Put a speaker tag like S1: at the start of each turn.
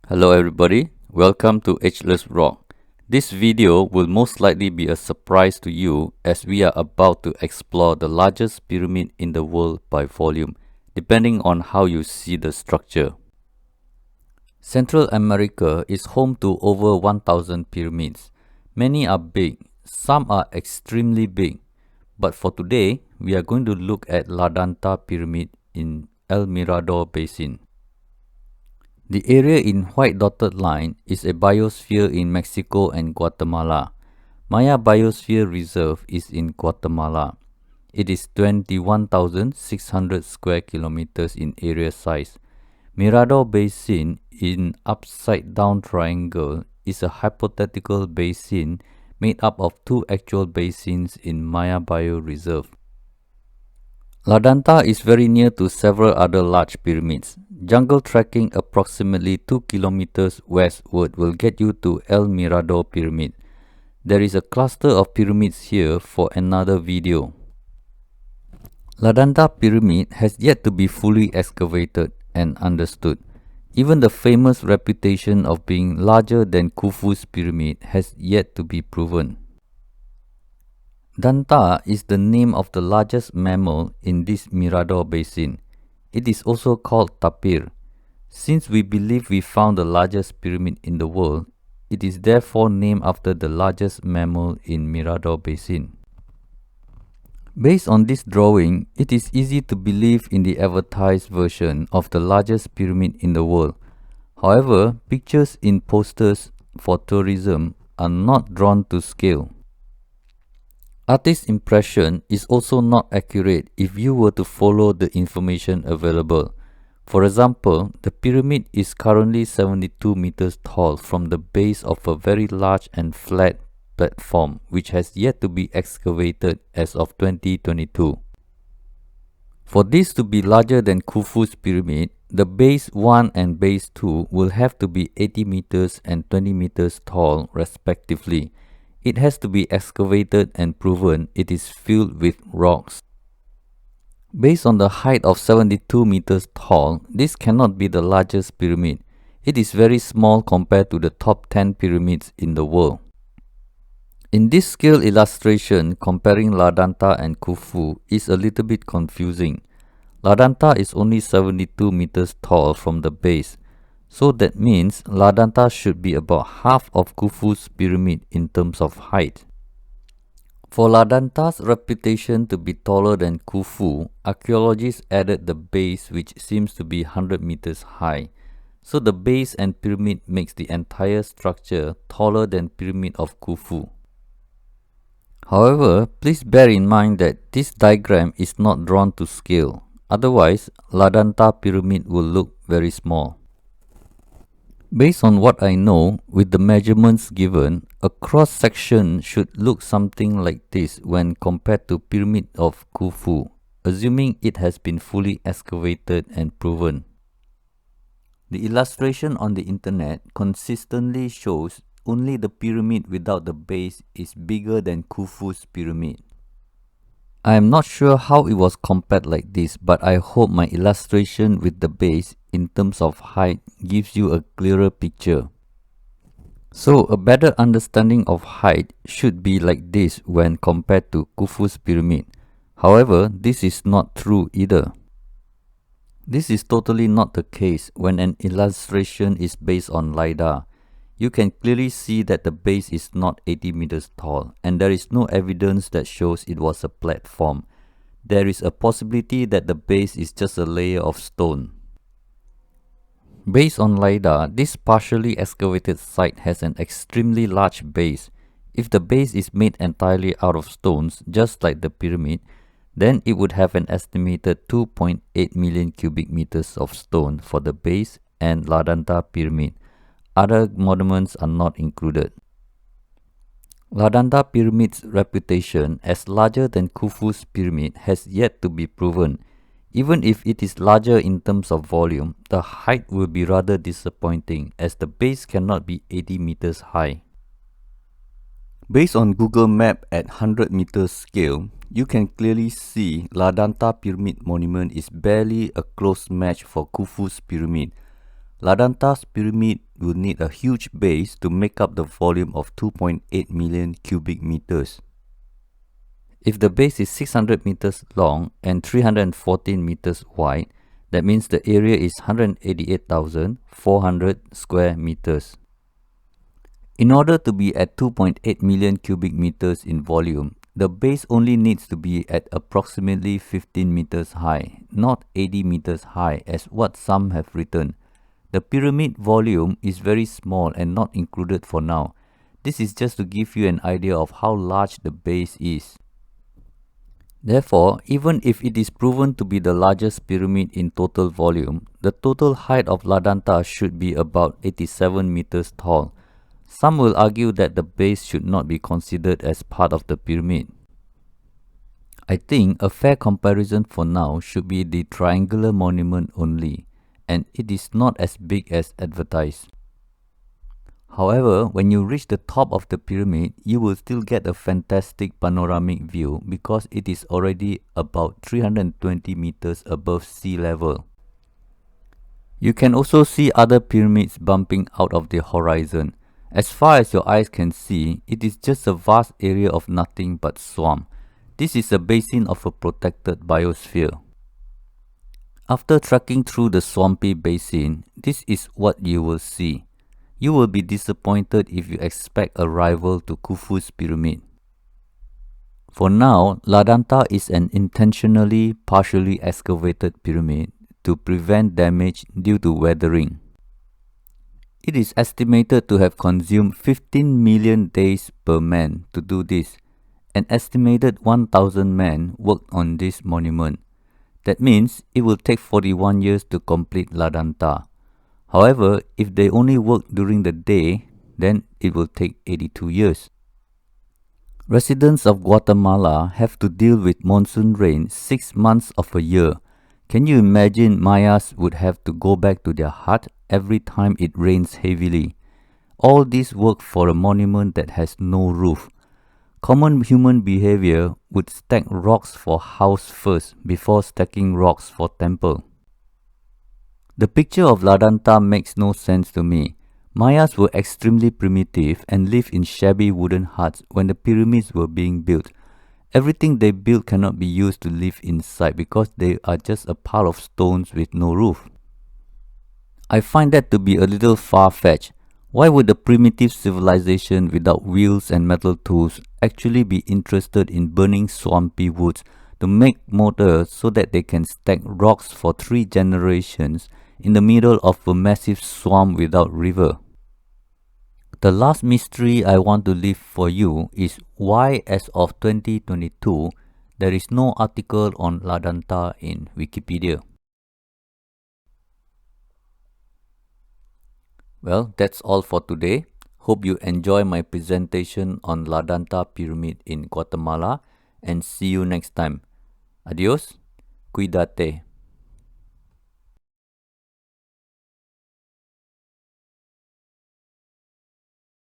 S1: Hello everybody, welcome to Ageless Rock. This video will most likely be a surprise to you as we are about to explore the largest pyramid in the world by volume, depending on how you see the structure. Central America is home to over 1,000 pyramids. Many are big, some are extremely big, but for today, we are going to look at Danta Pyramid in El Mirador Basin. The area in white dotted line is a biosphere in Mexico and Guatemala. Maya Biosphere Reserve is in Guatemala. It is 21,600 square kilometers in area size. Mirador Basin in upside down triangle is a hypothetical basin made up of two actual basins in Maya Bio Reserve. Danta is very near to several other large pyramids. Jungle trekking approximately 2 kilometers westward will get you to El Mirador Pyramid. There is a cluster of pyramids here for another video. Danta Pyramid has yet to be fully excavated and understood. Even the famous reputation of being larger than Khufu's pyramid has yet to be proven. Danta is the name of the largest mammal in this Mirador Basin. It is also called tapir. Since we believe we found the largest pyramid in the world, it is therefore named after the largest mammal in Mirador Basin. Based on this drawing, it is easy to believe in the advertised version of the largest pyramid in the world. However, pictures in posters for tourism are not drawn to scale. Artist's impression is also not accurate if you were to follow the information available. For example, the pyramid is currently 72 meters tall from the base of a very large and flat platform which has yet to be excavated as of 2022. For this to be larger than Khufu's pyramid, the base 1 and base 2 will have to be 80 meters and 20 meters tall respectively. It has to be excavated and proven it is filled with rocks. Based on the height of 72 meters tall, this cannot be the largest pyramid. It is very small compared to the top 10 pyramids in the world. In this scale illustration, comparing Danta and Khufu is a little bit confusing. Danta is only 72 meters tall from the base. So that means Danta should be about half of Khufu's pyramid in terms of height. For Danta's reputation to be taller than Khufu, archaeologists added the base which seems to be 100 meters high. So the base and pyramid makes the entire structure taller than pyramid of Khufu. However, please bear in mind that this diagram is not drawn to scale. Otherwise, Danta Pyramid will look very small. Based on what I know, with the measurements given, a cross-section should look something like this when compared to Pyramid of Khufu, assuming it has been fully excavated and proven. The illustration on the internet consistently shows only the pyramid without the base is bigger than Khufu's pyramid. I am not sure how it was compared like this, but I hope my illustration with the base in terms of height gives you a clearer picture. So a better understanding of height should be like this when compared to Khufu's pyramid. However, this is not true either. This is totally not the case when an illustration is based on LiDAR. You can clearly see that the base is not 80 meters tall, and there is no evidence that shows it was a platform. There is a possibility that the base is just a layer of stone. Based on LiDAR, this partially excavated site has an extremely large base. If the base is made entirely out of stones, just like the pyramid, then it would have an estimated 2.8 million cubic meters of stone for the base and Danta Pyramid. Other monuments are not included. Danta Pyramid's reputation as larger than Khufu's pyramid has yet to be proven. Even if it is larger in terms of volume, the height will be rather disappointing as the base cannot be 80 meters high. Based on Google Map at 100 meters scale, you can clearly see Danta Pyramid monument is barely a close match for Khufu's pyramid. Ladanta's pyramid will need a huge base to make up the volume of 2.8 million cubic meters. If the base is 600 meters long and 314 meters wide, that means the area is 188,400 square meters. In order to be at 2.8 million cubic meters in volume, the base only needs to be at approximately 15 meters high, not 80 meters high as what some have written. The pyramid volume is very small and not included for now. This is just to give you an idea of how large the base is. Therefore, even if it is proven to be the largest pyramid in total volume, the total height of Ladanta should be about 87 meters tall. Some will argue that the base should not be considered as part of the pyramid. I think a fair comparison for now should be the triangular monument only, and it is not as big as advertised. However, when you reach the top of the pyramid, you will still get a fantastic panoramic view because it is already about 320 meters above sea level. You can also see other pyramids bumping out of the horizon. As far as your eyes can see, it is just a vast area of nothing but swamp. This is a basin of a protected biosphere. After trekking through the swampy basin, this is what you will see. You will be disappointed if you expect a rival to Khufu's pyramid. For now, Ladanta is an intentionally partially excavated pyramid to prevent damage due to weathering. It is estimated to have consumed 15 million days per man to do this. An estimated 1,000 men worked on this monument. That means it will take 41 years to complete Ladanta. However, if they only work during the day, then it will take 82 years. Residents of Guatemala have to deal with monsoon rain 6 months of a year. Can you imagine Mayas would have to go back to their hut every time it rains heavily? All this work for a monument that has no roof. Common human behavior would stack rocks for house first before stacking rocks for temple. The picture of Ladanta makes no sense to me. Mayas were extremely primitive and lived in shabby wooden huts when the pyramids were being built. Everything they built cannot be used to live inside because they are just a pile of stones with no roof. I find that to be a little far-fetched. Why would a primitive civilization without wheels and metal tools actually be interested in burning swampy woods to make mortar so that they can stack rocks for 3 generations in the middle of a massive swamp without river? The last mystery I want to leave for you is why as of 2022 there is no article on Ladanta in Wikipedia. Well, that's all for today. Hope you enjoy my presentation on Ladanta Pyramid in Guatemala and see you next time. Adios, cuídate.